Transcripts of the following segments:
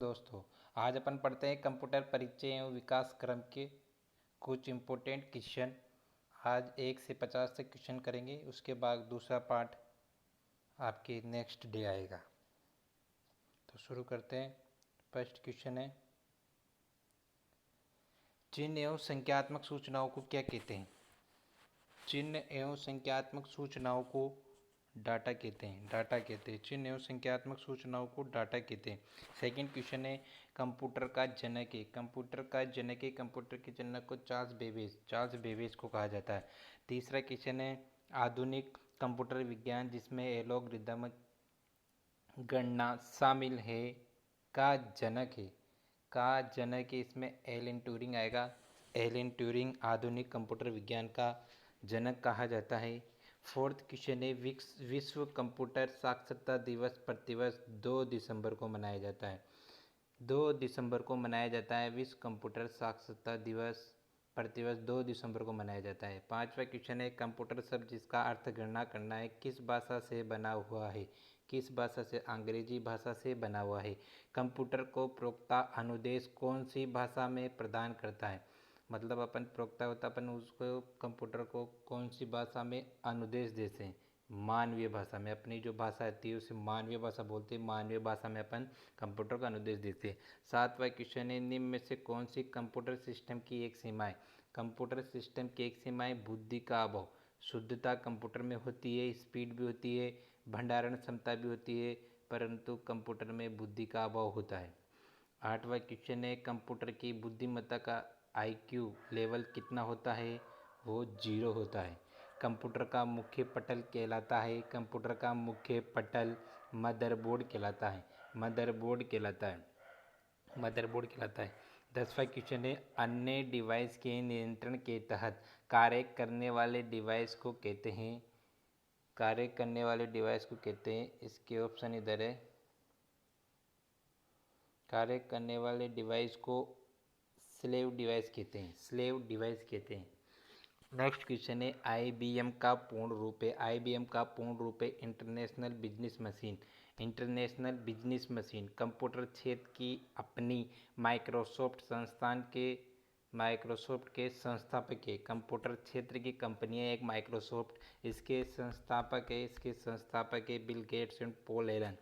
दोस्तों, आज अपन पढ़ते हैं कंप्यूटर परिचय एवं विकास क्रम के कुछ इम्पोर्टेंट क्वेश्चन। आज 1 से 50 तक क्वेश्चन करेंगे, उसके बाद दूसरा पार्ट आपके नेक्स्ट डे आएगा। तो शुरू करते हैं। फर्स्ट क्वेश्चन है, चिन्ह एवं संख्यात्मक सूचनाओं को क्या कहते हैं? चिन्ह एवं संख्यात्मक सूचनाओं को डाटा कहते हैं। डाटा कहते हैं। चिन्ह एवं संख्यात्मक सूचनाओं को डाटा कहते हैं। सेकंड क्वेश्चन है, कंप्यूटर का जनक है। कंप्यूटर का जनक है। कंप्यूटर के जनक को चार्ल्स बेबेज को कहा जाता है। तीसरा क्वेश्चन है, आधुनिक कंप्यूटर विज्ञान जिसमें एल्गोरिदम गणना शामिल है का जनक है। का जनक है, इसमें एलन ट्यूरिंग आएगा। एलन ट्यूरिंग आधुनिक कंप्यूटर विज्ञान का जनक कहा जाता है। फोर्थ क्वेश्चन है, विश्व कंप्यूटर साक्षरता दिवस प्रतिवर्ष 2 दिसंबर को मनाया जाता है। 2 दिसंबर को मनाया जाता है विश्व कंप्यूटर साक्षरता दिवस प्रतिवर्ष 2 दिसंबर को मनाया जाता है। पांचवा क्वेश्चन है, कंप्यूटर शब्द जिसका अर्थ गणना करना है किस भाषा से बना हुआ है? किस भाषा से? अंग्रेजी भाषा से बना हुआ है। कंप्यूटर को प्रोक्ता अनुदेश कौन सी भाषा में प्रदान करता है? मतलब अपन प्रोक्ता होता, अपन उसको कंप्यूटर को कौन सी भाषा में अनुदेश देते हैं? मानवीय भाषा में। अपनी जो भाषा आती है उसे मानवीय भाषा बोलते हैं। मानवीय भाषा में अपन कंप्यूटर का अनुदेश देते हैं। सातवां क्वेश्चन है, निम्न में से कौन सी कंप्यूटर सिस्टम की एक सीमा है? कंप्यूटर सिस्टम की एक सीमा है बुद्धि का अभाव। शुद्धता कंप्यूटर में होती है, स्पीड भी होती है, भंडारण क्षमता भी होती है, परंतु कंप्यूटर में बुद्धि का अभाव होता है। आठवां क्वेश्चन है, कंप्यूटर की बुद्धिमत्ता का आईक्यू लेवल कितना होता है? वो 0 होता है। कंप्यूटर का मुख्य पटल कहलाता है। कंप्यूटर का मुख्य पटल मदरबोर्ड कहलाता है। मदरबोर्ड कहलाता है। मदरबोर्ड कहलाता है। 10वां क्वेश्चन है, अन्य डिवाइस के नियंत्रण के तहत कार्य करने वाले डिवाइस को कहते हैं? कार्य करने वाले डिवाइस को कहते हैं, इसके ऑप्शन इधर है। कार्य करने वाले डिवाइस को स्लेव डिवाइस कहते हैं। स्लेव डिवाइस कहते हैं। नेक्स्ट क्वेश्चन है, आईबीएम का पूर्ण रूप है? आईबीएम का पूर्ण रूप है international business machine. International business machine computer क्षेत्र की अपनी माइक्रोसॉफ्ट के संस्थापक है। कंप्यूटर क्षेत्र की कंपनी है एक माइक्रोसॉफ्ट, इसके संस्थापक है Bill Gates and Paul Allen.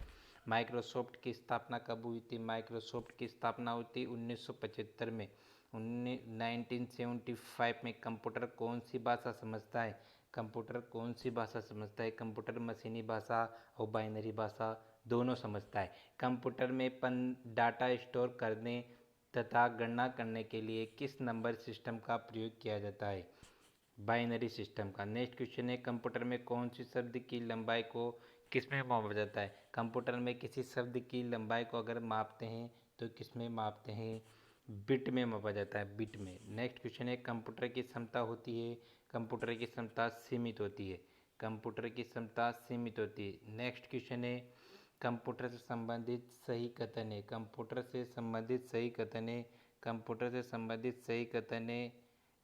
Microsoft की स्थापना कब हुई थी? माइक्रोसॉफ्ट की स्थापना हुई थी 1975 में। 1975 में। कंप्यूटर कौन सी भाषा समझता है? कंप्यूटर कौन सी भाषा समझता है? कंप्यूटर मशीनी भाषा और बाइनरी भाषा दोनों समझता है। कंप्यूटर में डाटा स्टोर करने तथा गणना करने के लिए किस नंबर सिस्टम का प्रयोग किया जाता है? बाइनरी सिस्टम का। नेक्स्ट क्वेश्चन है, कंप्यूटर में कौन सी शब्द की लंबाई को किस में मापा जाता है? कंप्यूटर में किसी शब्द की लंबाई को अगर मापते हैं तो किस में मापते हैं? बिट में मापा जाता है, बिट में। नेक्स्ट क्वेश्चन है, कंप्यूटर की क्षमता होती है? कंप्यूटर की क्षमता सीमित होती है। कंप्यूटर की क्षमता सीमित होती है। नेक्स्ट क्वेश्चन है, कंप्यूटर से संबंधित सही कथन है? कंप्यूटर से संबंधित सही कथन है? कंप्यूटर से संबंधित सही कथन है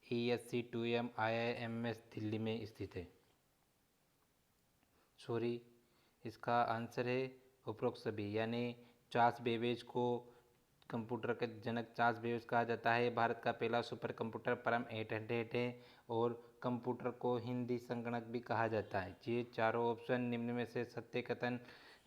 ESC2M IIMS दिल्ली में स्थित है। सॉरी, इसका आंसर है उपरोक्त सभी, यानी चार्ल्स बेबेज को कंप्यूटर का जनक चार्ल्स बेबेज कहा जाता है। भारत का पहला सुपर कंप्यूटर परम 800 है और कंप्यूटर को हिंदी संगणक भी कहा जाता है। ये चारों ऑप्शन निम्न में से सत्य कथन,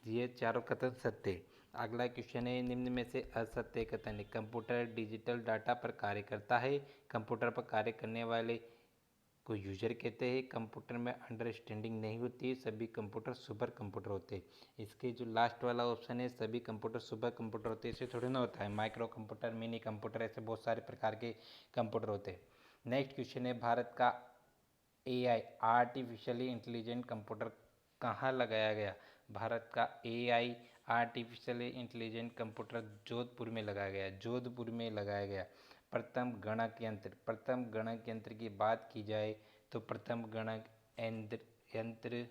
ये चारों कथन सत्य है। अगला क्वेश्चन है, निम्न में से असत्य कथन है? कंप्यूटर डिजिटल डाटा पर कार्य करता है। कंप्यूटर पर कार्य करने वाले को यूजर कहते हैं। कंप्यूटर में अंडरस्टैंडिंग नहीं होती है। सभी कंप्यूटर सुपर कंप्यूटर होते हैं। इसके जो लास्ट वाला ऑप्शन है, सभी कंप्यूटर सुपर कंप्यूटर होते हैं, इसे थोड़ी ना होता है। माइक्रो कंप्यूटर, मिनी कंप्यूटर, ऐसे बहुत सारे प्रकार के कंप्यूटर होते हैं। नेक्स्ट क्वेश्चन है, भारत का AI आर्टिफिशियली इंटेलिजेंट कंप्यूटर कहाँ लगाया गया? भारत का AI artificially intelligent computer Jodhpur में लगाया गया। जोधपुर में लगाया गया। प्रथम गणक यंत्र की बात की जाए तो प्रथम गणक यंत्र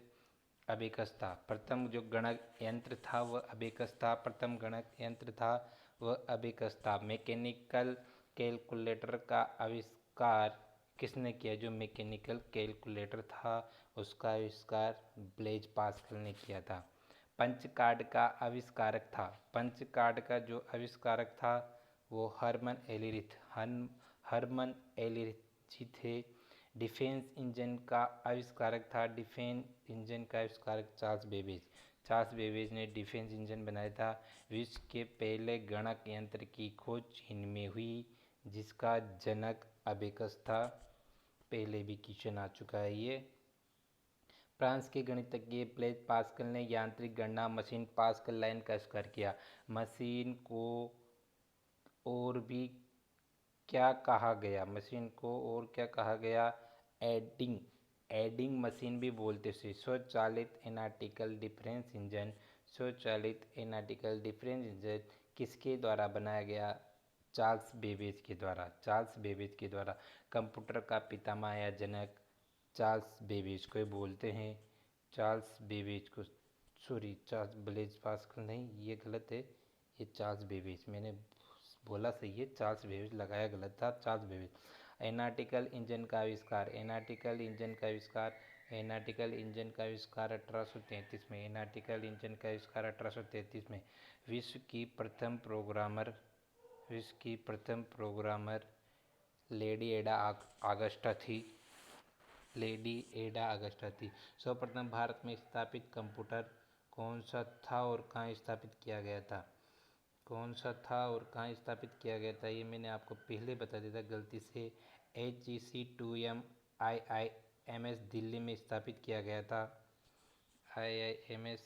अबेकस था। प्रथम जो गणक यंत्र था वह अबेकस था। प्रथम गणक यंत्र था वह अबेकस था। मैकेनिकल कैलकुलेटर का आविष्कार किसने किया? जो मैकेनिकल कैलकुलेटर था उसका आविष्कार ब्लेज पास्कल ने किया था। पंच कार्ड का आविष्कारक था। पंच कार्ड का जो आविष्कारक था वो हरमन एलिरिथ जी थे। डिफेंस इंजन का आविष्कारक था। डिफेंस इंजन का आविष्कारक चार्ल्स बेबेज। चार्ल्स बेबेज ने डिफेंस इंजन बनाया था। विश्व के पहले गणक यंत्र की खोज चीन में हुई, जिसका जनक अबेकस था। पहले भी क्वेश्चन आ चुका है ये। फ्रांस के गणितज्ञ ब्लेज पास्कल ने यांत्रिक गणना मशीन पास्कल लाइन का आविष्कार किया। मशीन को और भी क्या कहा गया? मशीन को और क्या कहा गया? एडिंग एडिंग मशीन भी बोलते थे। स्वचालित एनालिटिकल डिफरेंस इंजन। स्वचालित एनालिटिकल डिफरेंस इंजन किसके द्वारा बनाया गया? चार्ल्स बेबेज के द्वारा। चार्ल्स बेबेज के द्वारा। कंप्यूटर का पितामह या जनक चार्ल्स बेबेज को बोलते हैं। चार्ल्स बेबेज को, सॉरी, चार्ल्स ब्लेज पास्कल नहीं, ये गलत है। ये चार्ल्स बेबेज, मैंने बोला सही है, चार्ल्स बेबेज लगाया गलत था। Charles Babbage. एनालिटिकल इंजन का आविष्कार। एनालिटिकल इंजन का आविष्कार। एनालिटिकल इंजन का आविष्कार 1833 में। एनालिटिकल इंजन का आविष्कार 1833 में। विश्व की प्रथम प्रोग्रामर लेडी एडा आगस्टा थी। लेडी एडा अगस्टा थी। सर्वप्रथम भारत में स्थापित कंप्यूटर कौन सा था और कहाँ स्थापित किया गया था? कौन सा था और कहाँ स्थापित किया गया था, ये मैंने आपको पहले बता दिया था गलती से। HEC2M IIMS दिल्ली में स्थापित किया गया था। IIMS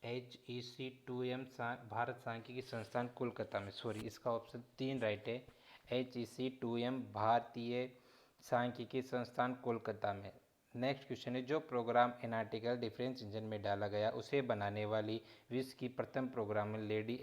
HEC2M भारत सांख्यिकी संस्थान कोलकाता में। सॉरी, इसका ऑप्शन 3 राइट है। HEC2M भारतीय सांख्यिकी संस्थान कोलकाता में। नेक्स्ट क्वेश्चन है, जो प्रोग्राम एनालिटिकल डिफरेंस इंजन में डाला गया उसे बनाने वाली विश्व की प्रथम प्रोग्रामर लेडी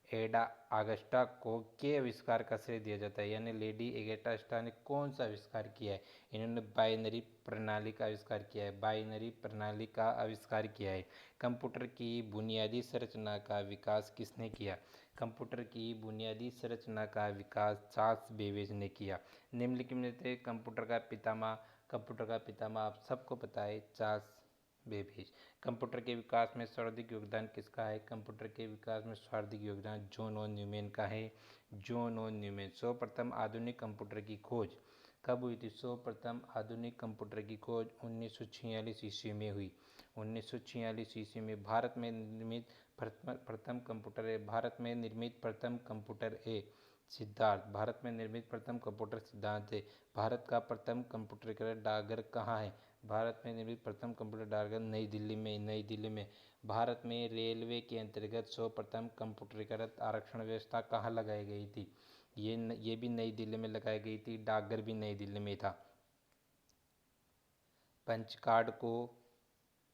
एडा आगस्टा को के आविष्कार का श्रेय दिया जाता है? यानी लेडी एगस्टा ने कौन सा आविष्कार किया है? इन्होंने बाइनरी प्रणाली का आविष्कार किया है। बाइनरी प्रणाली का आविष्कार किया है। कंप्यूटर की बुनियादी संरचना का विकास किसने किया? कंप्यूटर की बुनियादी संरचना का विकास चार्ल्स बेबेज ने किया। निम्नलिखित में से कंप्यूटर का पितामह आप सबको पता है, चार्ल्स बेबेज। कंप्यूटर के विकास में सर्वाधिक योगदान किसका है? कंप्यूटर के विकास में सर्वाधिक योगदान जॉन और न्यूमैन का है। जॉन और न्यूमैन। सर्वप्रथम आधुनिक कंप्यूटर की खोज कब हुई थी? सर्वप्रथम आधुनिक कंप्यूटर की खोज 1946 ईस्वी में हुई। 1946 ईस्वी में भारत में निर्मित प्रथम कंप्यूटर है। भारत में निर्मित प्रथम कंप्यूटर है सिद्धार्थ। भारत में निर्मित प्रथम कंप्यूटर सिद्धांत है। भारत का प्रथम कंप्यूटरीकृत डाकघर कहाँ है? भारत में निर्मित प्रथम कंप्यूटर डाकघर नई दिल्ली में। नई दिल्ली में। भारत में रेलवे के अंतर्गत सर्वप्रथम कंप्यूटरीकृत आरक्षण व्यवस्था कहाँ लगाई गई थी? ये भी नई दिल्ली में लगाई गई थी। डाकघर भी नई दिल्ली में था। पंच कार्ड को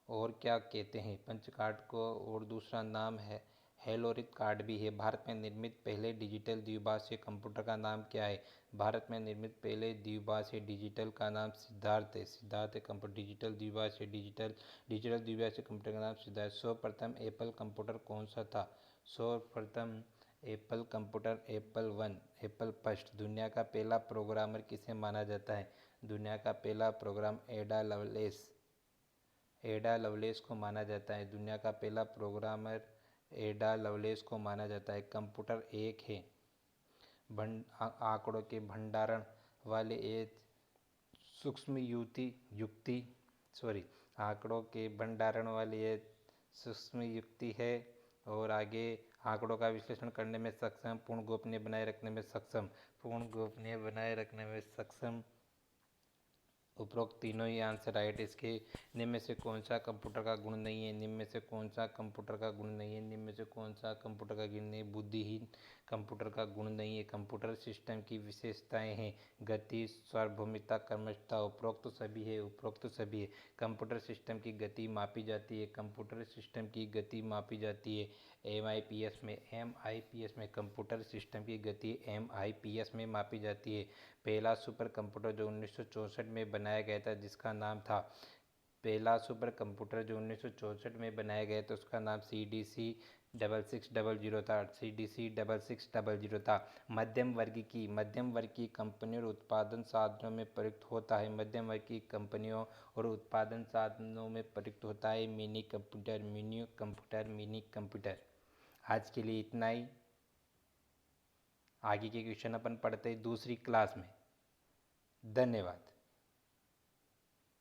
और क्या कहते हैं? पंच कार्ड को और दूसरा नाम है हेलोरिथ कार्ड भी है। भारत में निर्मित पहले डिजिटल द्विभाषी कंप्यूटर का नाम क्या है? भारत में निर्मित पहले द्विभाषी डिजिटल का नाम सिद्धार्थ है। सिद्धार्थ कंप्यूटर डिजिटल द्विभाषी कंप्यूटर का नाम सिद्धार्थ। सर्वप्रथम एप्पल कंप्यूटर कौन सा था? सर्वप्रथम एप्पल कंप्यूटर एप्पल फर्स्ट। दुनिया का पहला प्रोग्रामर किसे माना जाता है? दुनिया का पहला प्रोग्राम एडा लवलेस को माना जाता है। दुनिया का पहला प्रोग्रामर एडा लवलेस को माना जाता है। कंप्यूटर एक है आंकड़ों के भंडारण वाले एक सूक्ष्म आंकड़ों के भंडारण वाली एक सूक्ष्म युक्ति है। और आगे आंकड़ों का विश्लेषण करने में सक्षम, पूर्ण गोपनीय बनाए रखने में सक्षम। उपरोक्त तीनों ही आंसर राइट। इसके निम्न में से कौन सा कंप्यूटर का गुण नहीं है? निम्न में से कौन सा कंप्यूटर का गुण नहीं है? निम्न में से कौन सा कंप्यूटर का गुण नहीं? बुद्धिहीन कंप्यूटर का गुण नहीं है। कंप्यूटर सिस्टम की विशेषताएं हैं गति, सार्वभौमिकता, कर्मठता। उपरोक्त सभी है। कंप्यूटर सिस्टम की गति मापी जाती है। कंप्यूटर सिस्टम की गति मापी जाती है MIPS में। कंप्यूटर सिस्टम की गति MIPS में मापी जाती है। पहला सुपर कंप्यूटर जो 1964 में बनाया गया था, जिसका नाम था पहला सुपर कंप्यूटर जो 1964 में बनाया गया था उसका नाम CDC 6600 था। CDC 6600 था। मध्यम वर्ग की कंपनियों और उत्पादन साधनों में प्रयुक्त होता है। मध्यम वर्ग की कंपनियों और उत्पादन साधनों में प्रयुक्त होता है मिनी कंप्यूटर। आज के लिए इतना ही। आगे के क्वेश्चन अपन पढ़ते हैं दूसरी क्लास में। धन्यवाद।